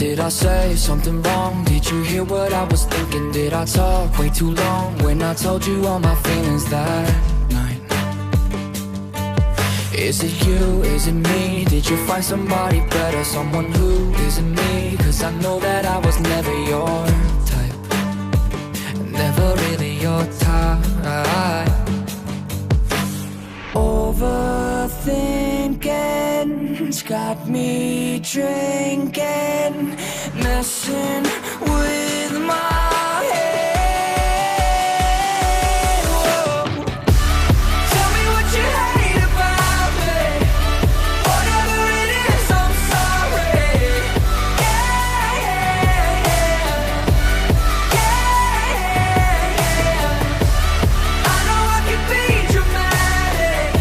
Did I say something wrong? Did you hear what I was thinking? Did I talk way too long when I told you all my feelings that night? Is it you? Is it me? Did you find somebody better? Someone who isn't me? 'Cause I know that I was never your type, never really your type. Overthinking's got me drinking, messing with my head. Whoa. Tell me what you hate about me. Whatever it is, I'm sorry. Yeah, yeah, yeah. Yeah, yeah, yeah. I know I can be dramatic,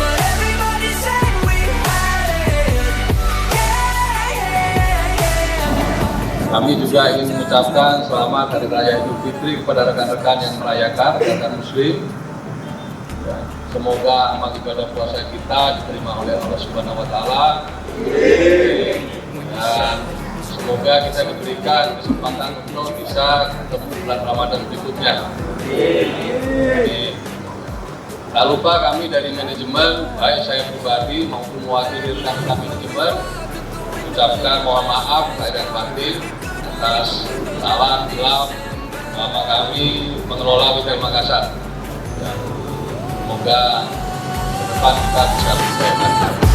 but everybody said we had it. Yeah, yeah, yeah. Kami juga ingin mengucapkan selamat Hari Raya Idul Fitri kepada rekan-rekan yang merayakan, rekan Muslim. Ya, semoga amal ibadah puasa kita diterima oleh Allah Subhanahu Wa Taala. Dan semoga kita diberikan kesempatan untuk bisa ketemu bulan Ramadan berikutnya. Jadi, tak lupa kami dari manajemen, baik saya pribadi maupun mewakili rekan-rekan manajemen, ucapkan mohon maaf lahir dan batin atas salah hilaf selama kami mengelola Hotel Makassar. Ya, semoga ke depan kita bisa lebih baik.